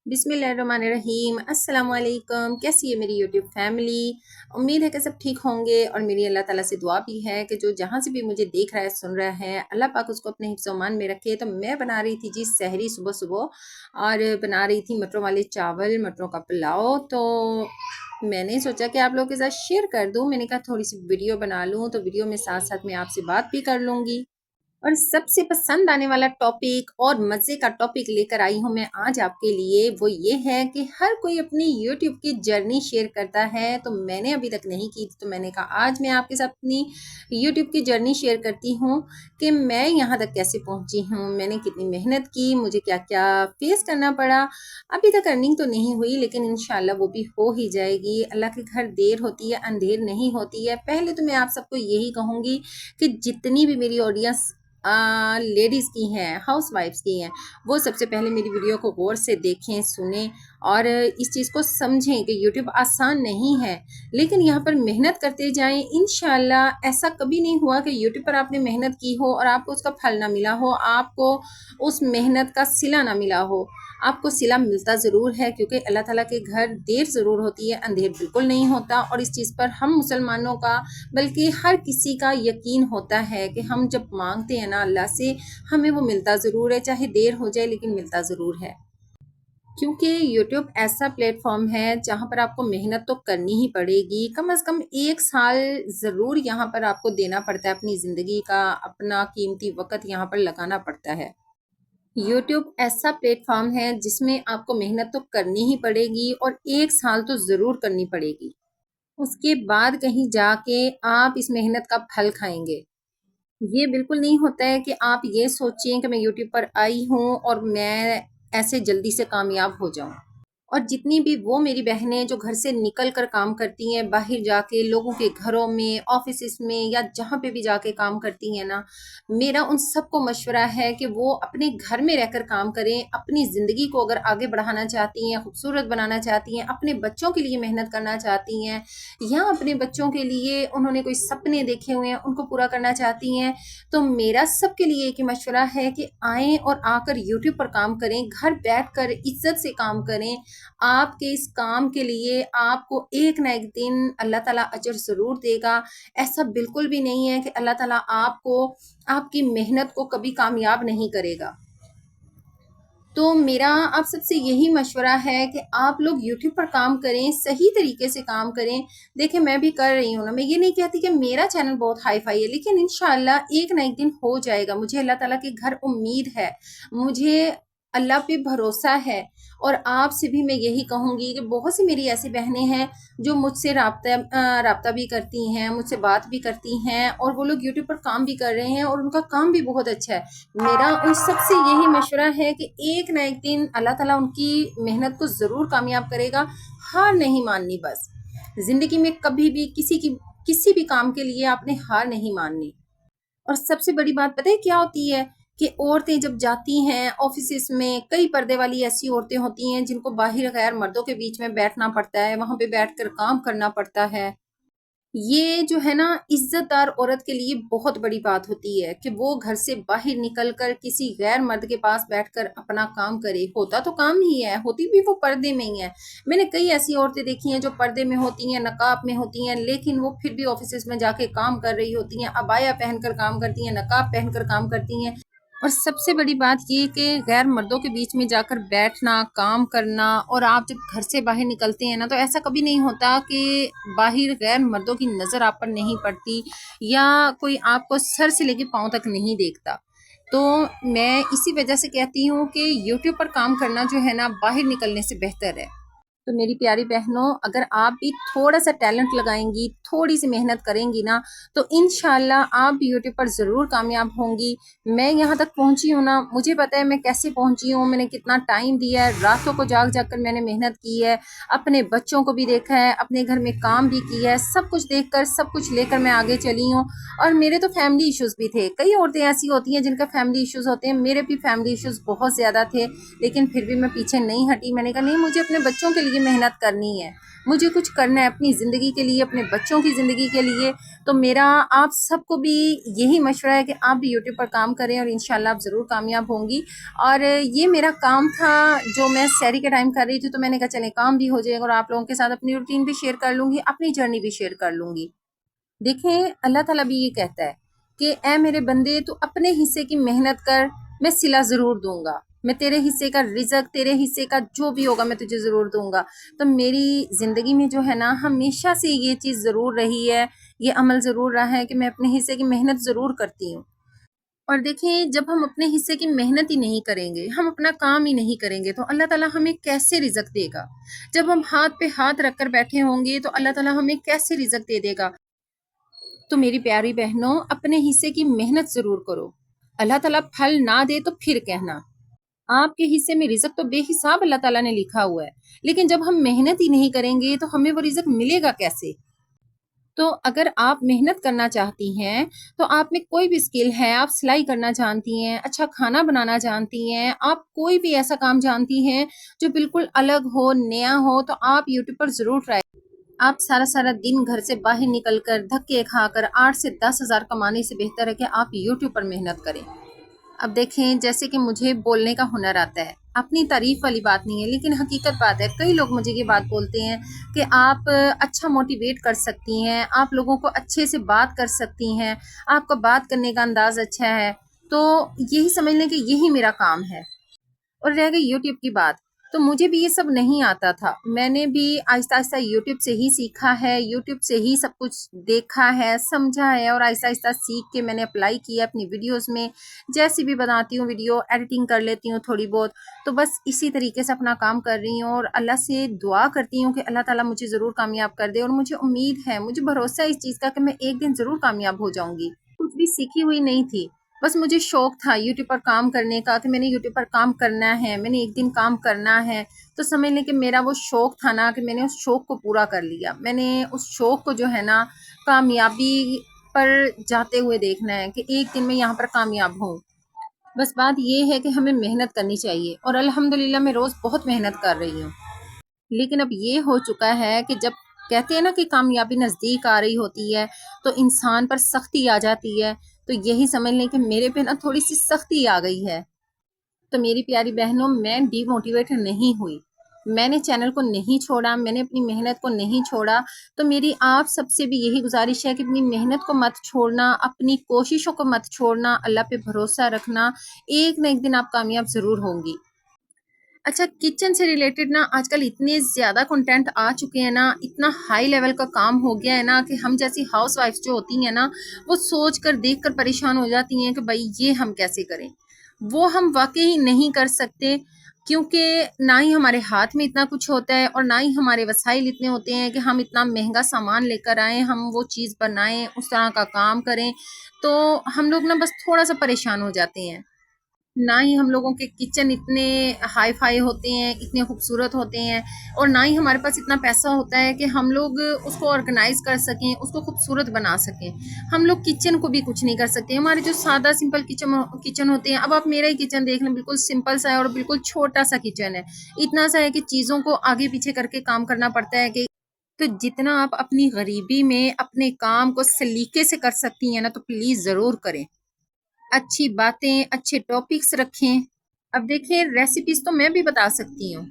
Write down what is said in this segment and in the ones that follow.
बिस्मिल्लाहिर्रहमानिर्रहीम। अस्सलाम वालेकुम। कैसी है मेरी यूट्यूब फैमिली? उम्मीद है कि सब ठीक होंगे और मेरी अल्लाह ताला से दुआ भी है कि जो जहाँ से भी मुझे देख रहा है सुन रहा है अल्लाह पाक उसको अपने हिफ्ज़ व अमान में रखे। तो मैं बना रही थी जी सहरी सुबह सुबह और बना रही थी मटरों वाले चावल, मटरों का पुलाव। तो मैंने सोचा कि आप लोगों के साथ शेयर कर दूँ। मैंने कहा थोड़ी सी वीडियो बना लूँ, तो वीडियो में साथ साथ मैं आपसे बात भी कर लूँगी। और सबसे पसंद आने वाला टॉपिक और मज़े का टॉपिक लेकर आई हूँ मैं आज आपके लिए। वो ये है कि हर कोई अपनी यूट्यूब की जर्नी शेयर करता है, तो मैंने अभी तक नहीं की, तो मैंने कहा आज मैं आपके साथ अपनी यूट्यूब की जर्नी शेयर करती हूँ कि मैं यहाँ तक कैसे पहुँची हूँ, मैंने कितनी मेहनत की, मुझे क्या क्या फेस करना पड़ा। अभी तक अर्निंग तो नहीं हुई, लेकिन इंशाल्लाह वो भी हो ही जाएगी। अल्लाह के घर देर होती है, अंधेर नहीं होती है। पहले तो मैं आप सबको यही कहूँगी कि जितनी भी मेरी ऑडियंस लेडीज़ की हैं, हाउस वाइफ्स की हैं, वो सबसे पहले मेरी वीडियो को गौर से देखें, सुनें और इस चीज़ को समझें कि यूट्यूब आसान नहीं है, लेकिन यहाँ पर मेहनत करते जाएं। इंशाल्लाह ऐसा कभी नहीं हुआ कि यूट्यूब पर आपने मेहनत की हो और आपको उसका फल ना मिला हो, आपको उस मेहनत का सिला ना मिला हो। आपको सिला मिलता ज़रूर है, क्योंकि अल्लाह ताला के घर देर ज़रूर होती है, अंधेर बिल्कुल नहीं होता। और इस चीज़ पर हम मुसलमानों का, बल्कि हर किसी का यकीन होता है कि हम जब मांगते हैं ना अल्लाह से, हमें वो मिलता ज़रूर है, चाहे देर हो जाए लेकिन मिलता ज़रूर है। क्योंकि यूट्यूब ऐसा प्लेटफॉर्म है जहाँ पर आपको मेहनत तो करनी ही पड़ेगी। कम से कम 1 साल ज़रूर यहाँ पर आपको देना पड़ता है, अपनी ज़िंदगी का अपना कीमती वक़्त यहाँ पर लगाना पड़ता है। यूट्यूब ऐसा प्लेटफॉर्म है जिसमें आपको मेहनत तो करनी ही पड़ेगी और 1 साल तो ज़रूर करनी पड़ेगी। उसके बाद कहीं जाके आप इस मेहनत का फल खाएंगे। ये बिल्कुल नहीं होता है कि आप ये सोचें कि मैं यूट्यूब पर आई हूँ और मैं ऐसे जल्दी से कामयाब हो जाऊँ। और जितनी भी वो मेरी बहनें जो घर से निकल कर काम करती हैं, बाहर जाके लोगों के घरों में, ऑफिस में या जहाँ पे भी जाके काम करती हैं ना, मेरा उन सबको मशवरा है कि वो अपने घर में रहकर काम करें। अपनी ज़िंदगी को अगर आगे बढ़ाना चाहती हैं, खूबसूरत बनाना चाहती हैं, अपने बच्चों के लिए मेहनत करना चाहती हैं, या अपने बच्चों के लिए उन्होंने कोई सपने देखे हुए हैं उनको पूरा करना चाहती हैं, तो मेरा सबके लिए एक ही मशवरा है कि आएँ और आकर यूट्यूब पर काम करें, घर बैठकर इज्जत से काम करें। आपके इस काम के लिए आपको एक ना एक दिन अल्लाह ताला अजर ज़रूर देगा। ऐसा बिल्कुल भी नहीं है कि अल्लाह ताला आपको, आपकी मेहनत को कभी कामयाब नहीं करेगा। तो मेरा आप सबसे यही मशवरा है कि आप लोग यूट्यूब पर काम करें, सही तरीके से काम करें। देखिए मैं भी कर रही हूँ ना, मैं ये नहीं कहती कि मेरा चैनल बहुत हाई फाई है, लेकिन इंशाल्लाह एक ना एक दिन हो जाएगा। मुझे अल्लाह ताला के घर उम्मीद है, मुझे अल्लाह पे भरोसा है। और आपसे भी मैं यही कहूँगी कि बहुत सी मेरी ऐसी बहनें हैं जो मुझसे राब्ता भी करती हैं, मुझसे बात भी करती हैं, और वो लोग यूट्यूब पर काम भी कर रहे हैं और उनका काम भी बहुत अच्छा है। मेरा उन सबसे यही मशवरा है कि एक ना एक दिन अल्लाह ताला उनकी मेहनत को ज़रूर कामयाब करेगा। हार नहीं माननी बस। ज़िंदगी में कभी भी किसी भी काम के लिए आपने हार नहीं माननी। और सबसे बड़ी बात पता है क्या होती है कि औरतें जब जाती हैं ऑफिस में, कई पर्दे वाली ऐसी औरतें होती हैं जिनको बाहर गैर मर्दों के बीच में बैठना पड़ता है, वहां पे बैठकर काम करना पड़ता है। ये जो है ना, इज्जतदार औरत के लिए बहुत बड़ी बात होती है कि वो घर से बाहर निकलकर किसी गैर मर्द के पास बैठकर अपना काम करे। होता तो काम ही है, होती भी वो पर्दे में ही है। मैंने कई ऐसी औरतें देखी हैं जो पर्दे में होती हैं, नकाब में होती हैं, लेकिन वो फिर भी ऑफिस में जाके काम कर रही होती हैं, अबाया पहनकर काम करती हैं, नकाब पहनकर काम करती हैं। और सबसे बड़ी बात ये कि गैर मर्दों के बीच में जाकर बैठना, काम करना, और आप जब घर से बाहर निकलते हैं ना, तो ऐसा कभी नहीं होता कि बाहर गैर मर्दों की नज़र आप पर नहीं पड़ती या कोई आपको सर से लेके पाँव तक नहीं देखता। तो मैं इसी वजह से कहती हूँ कि यूट्यूब पर काम करना जो है ना, बाहर निकलने से बेहतर है। तो मेरी प्यारी बहनों, अगर आप भी थोड़ा सा टैलेंट लगाएंगी, थोड़ी सी मेहनत करेंगी ना, तो इंशाल्लाह आप भी यूट्यूब पर ज़रूर कामयाब होंगी। मैं यहाँ तक पहुँची हूँ ना, मुझे पता है मैं कैसे पहुँची हूँ, मैंने कितना टाइम दिया है, रातों को जाग जाग कर मैंने मेहनत की है, अपने बच्चों को भी देखा है, अपने घर में काम भी किया है, सब कुछ देख कर, सब कुछ लेकर मैं आगे चली हूँ। और मेरे तो फैमिली इश्यूज़ भी थे। कई औरतें ऐसी होती हैं जिनका फैमिली इश्यूज़ होते हैं, मेरे भी फैमिली इश्यूज़ बहुत ज़्यादा थे, लेकिन फिर भी मैं पीछे नहीं हटी। मैंने कहा नहीं, मुझे अपने बच्चों के लिए یہ محنت کرنی ہے، مجھے کچھ کرنا ہے اپنی زندگی کے لیے، اپنے بچوں کی زندگی کے لیے، تو میرا آپ سب کو بھی یہی مشورہ ہے کہ آپ بھی یوٹیوب پر کام کریں اور انشاءاللہ آپ ضرور کامیاب ہوں گی۔ اور یہ میرا کام تھا جو میں سحری کے ٹائم کر رہی تھی، تو میں نے کہا چلیں کام بھی ہو جائے گا اور آپ لوگوں کے ساتھ اپنی روٹین بھی شیئر کر لوں گی، اپنی جرنی بھی شیئر کر لوں گی۔ دیکھیں اللہ تعالیٰ بھی یہ کہتا ہے کہ اے میرے بندے تو اپنے حصے کی محنت کر، میں صلہ ضرور دوں گا، میں تیرے حصے کا رزق، تیرے حصے کا جو بھی ہوگا میں تجھے ضرور دوں گا۔ تو میری زندگی میں جو ہے نا ہمیشہ سے یہ چیز ضرور رہی ہے، یہ عمل ضرور رہا ہے کہ میں اپنے حصے کی محنت ضرور کرتی ہوں۔ اور دیکھیں جب ہم اپنے حصے کی محنت ہی نہیں کریں گے، ہم اپنا کام ہی نہیں کریں گے، تو اللہ تعالیٰ ہمیں کیسے رزق دے گا؟ جب ہم ہاتھ پہ ہاتھ رکھ کر بیٹھے ہوں گے تو اللہ تعالیٰ ہمیں کیسے رزق دے دے گا؟ تو میری پیاری بہنوں اپنے حصے کی محنت ضرور کرو، اللہ تعالیٰ پھل نہ دے تو پھر کہنا۔ آپ کے حصے میں رزق تو بے حساب اللہ تعالیٰ نے لکھا ہوا ہے، لیکن جب ہم محنت ہی نہیں کریں گے تو ہمیں وہ رزق ملے گا کیسے؟ تو اگر آپ محنت کرنا چاہتی ہیں تو آپ میں کوئی بھی سکل ہے، آپ سلائی کرنا جانتی ہیں، اچھا کھانا بنانا جانتی ہیں، آپ کوئی بھی ایسا کام جانتی ہیں جو بالکل الگ ہو، نیا ہو، تو آپ یوٹیوب پر ضرور ٹرائی۔ آپ سارا سارا دن گھر سے باہر نکل کر دھکے کھا کر 8 سے 10 ہزار کمانے سے بہتر ہے کہ آپ یوٹیوب پر محنت کریں۔ اب دیکھیں جیسے کہ مجھے بولنے کا ہنر آتا ہے، اپنی تعریف والی بات نہیں ہے لیکن حقیقت بات ہے، کئی لوگ مجھے یہ بات بولتے ہیں کہ آپ اچھا موٹیویٹ کر سکتی ہیں، آپ لوگوں کو اچھے سے بات کر سکتی ہیں، آپ کا بات کرنے کا انداز اچھا ہے، تو یہی سمجھ لیں کہ یہی میرا کام ہے۔ اور رہ گئی یوٹیوب کی بات، تو مجھے بھی یہ سب نہیں آتا تھا، میں نے بھی آہستہ آہستہ یوٹیوب سے ہی سیکھا ہے، یوٹیوب سے ہی سب کچھ دیکھا ہے، سمجھا ہے، اور آہستہ آہستہ سیکھ کے میں نے اپلائی کیا اپنی ویڈیوز میں، جیسی بھی بناتی ہوں ویڈیو ایڈیٹنگ کر لیتی ہوں تھوڑی بہت، تو بس اسی طریقے سے اپنا کام کر رہی ہوں اور اللہ سے دعا کرتی ہوں کہ اللہ تعالیٰ مجھے ضرور کامیاب کر دے، اور مجھے امید ہے، مجھے بھروسہ ہے اس چیز کا کہ میں ایک دن ضرور کامیاب ہو جاؤں گی۔ کچھ بھی سیکھی ہوئی نہیں تھی، بس مجھے شوق تھا یوٹیوب پر کام کرنے کا کہ میں نے یوٹیوب پر کام کرنا ہے، میں نے ایک دن کام کرنا ہے، تو سمجھ لیں کہ میرا وہ شوق تھا نا کہ میں نے اس شوق کو پورا کر لیا، میں نے اس شوق کو جو ہے نا کامیابی پر جاتے ہوئے دیکھنا ہے کہ ایک دن میں یہاں پر کامیاب ہوں۔ بس بات یہ ہے کہ ہمیں محنت کرنی چاہیے، اور الحمدللہ میں روز بہت محنت کر رہی ہوں، لیکن اب یہ ہو چکا ہے کہ جب کہتے ہیں نا کہ کامیابی نزدیک آ رہی ہوتی ہے تو انسان پر سختی آ جاتی ہے، تو یہی سمجھ لیں کہ میرے پہ نا تھوڑی سی سختی آ گئی ہے۔ تو میری پیاری بہنوں میں ڈی موٹیویٹ نہیں ہوئی، میں نے چینل کو نہیں چھوڑا، میں نے اپنی محنت کو نہیں چھوڑا، تو میری آپ سب سے بھی یہی گزارش ہے کہ اپنی محنت کو مت چھوڑنا، اپنی کوششوں کو مت چھوڑنا، اللہ پہ بھروسہ رکھنا، ایک نہ ایک دن آپ کامیاب ضرور ہوں گی۔ اچھا کچن سے ریلیٹڈ نا آج کل اتنے زیادہ کنٹینٹ آ چکے ہیں نا، اتنا ہائی لیول کا کام ہو گیا ہے نا کہ ہم جیسی ہاؤس وائفs جو ہوتی ہیں نا وہ سوچ کر دیکھ کر پریشان ہو جاتی ہیں کہ بھائی یہ ہم کیسے کریں، وہ ہم واقعی نہیں کر سکتے، کیونکہ نہ ہی ہمارے ہاتھ میں اتنا کچھ ہوتا ہے اور نہ ہی ہمارے وسائل اتنے ہوتے ہیں کہ ہم اتنا مہنگا سامان لے کر آئیں، ہم وہ چیز بنائیں، اس طرح کا کام کریں، تو ہم لوگ نا بس تھوڑا سا پریشان ہو جاتے ہیں۔ نہ ہی ہم لوگوں کے کچن اتنے ہائی فائی ہوتے ہیں، اتنے خوبصورت ہوتے ہیں، اور نہ ہی ہمارے پاس اتنا پیسہ ہوتا ہے کہ ہم لوگ اس کو آرگنائز کر سکیں، اس کو خوبصورت بنا سکیں۔ ہم لوگ کچن کو بھی کچھ نہیں کر سکتے، ہمارے جو سادہ سمپل کچن ہوتے ہیں، اب آپ میرا ہی کچن دیکھ لیں، بالکل سمپل سا ہے اور بالکل چھوٹا سا کچن ہے، اتنا سا ہے کہ چیزوں کو آگے پیچھے کر کے کام کرنا پڑتا ہے کہ تو جتنا آپ اپنی غریبی میں اپنے کام کو سلیقے سے کر سکتی ہیں نا تو پلیز ضرور کریں، اچھی باتیں، اچھے ٹاپکس رکھیں۔ اب دیکھیں ریسیپیز تو میں بھی بتا سکتی ہوں،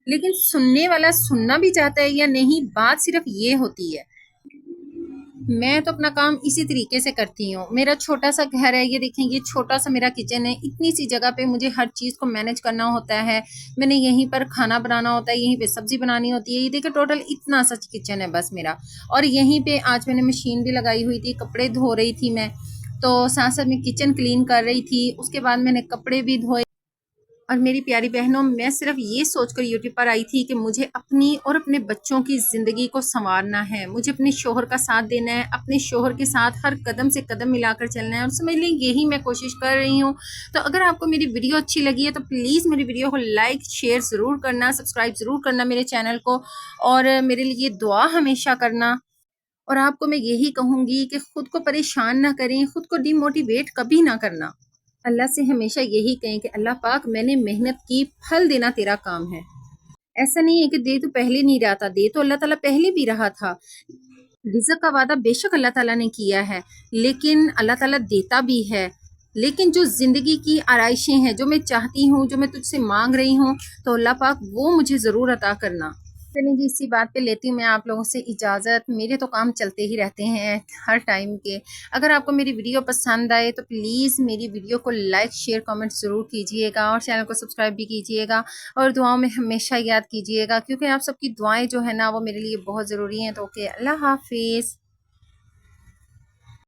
لیکن سننے والا سننا بھی چاہتا ہے یا نہیں، بات صرف یہ ہوتی ہے۔ میں تو اپنا کام اسی طریقے سے کرتی ہوں، میرا چھوٹا سا گھر ہے، یہ دیکھیں یہ چھوٹا سا میرا کچن ہے، اتنی سی جگہ پہ مجھے ہر چیز کو مینج کرنا ہوتا ہے، میں نے یہیں پر کھانا بنانا ہوتا ہے، یہیں پہ سبزی بنانی ہوتی ہے، یہ دیکھیں ٹوٹل اتنا سا کچن ہے بس میرا، اور یہیں پہ آج میں نے مشین بھی لگائی ہوئی تھی، کپڑے دھو رہی تھی میں، تو ساتھ ساتھ میں کچن کلین کر رہی تھی، اس کے بعد میں نے کپڑے بھی دھوئے۔ اور میری پیاری بہنوں میں صرف یہ سوچ کر یوٹیوب پر آئی تھی کہ مجھے اپنی اور اپنے بچوں کی زندگی کو سنوارنا ہے، مجھے اپنے شوہر کا ساتھ دینا ہے، اپنے شوہر کے ساتھ ہر قدم سے قدم ملا کر چلنا ہے، اور سمجھ لیں یہی میں کوشش کر رہی ہوں۔ تو اگر آپ کو میری ویڈیو اچھی لگی ہے تو پلیز میری ویڈیو کو لائک شیئر ضرور کرنا، سبسکرائب ضرور کرنا میرے چینل کو، اور میرے لیے دعا ہمیشہ کرنا۔ اور آپ کو میں یہی کہوں گی کہ خود کو پریشان نہ کریں، خود کو ڈی موٹیویٹ کبھی نہ کرنا، اللہ سے ہمیشہ یہی کہیں کہ اللہ پاک میں نے محنت کی، پھل دینا تیرا کام ہے۔ ऐसा नहीं है कि दे तो पहले नहीं रहा था, दे तो अल्लाह ताला पहले भी रहा था। रिज़्क़ का वादा बेशक अल्लाह ताला ने किया है, लेकिन अल्लाह ताला देता भी है। लेकिन जो ज़िंदगी की आराइशें हैं, जो मैं चाहती हूँ, जो मैं तुझसे माँग रही हूँ, तो अल्लाह पाक वो मुझे ज़रूर अता करना। चलिए जी, इसी बात पे लेती हूँ मैं आप लोगों से इजाज़त। मेरे तो काम चलते ही रहते हैं हर टाइम के। अगर आपको मेरी वीडियो पसंद आए तो प्लीज़ मेरी वीडियो को लाइक, शेयर, कमेंट ज़रूर कीजिएगा और चैनल को सब्सक्राइब भी कीजिएगा और दुआओं में हमेशा याद कीजिएगा, क्योंकि आप सबकी दुआएं जो है ना वो मेरे लिए बहुत ज़रूरी हैं। तो ओके, अल्लाह हाफ़िज़।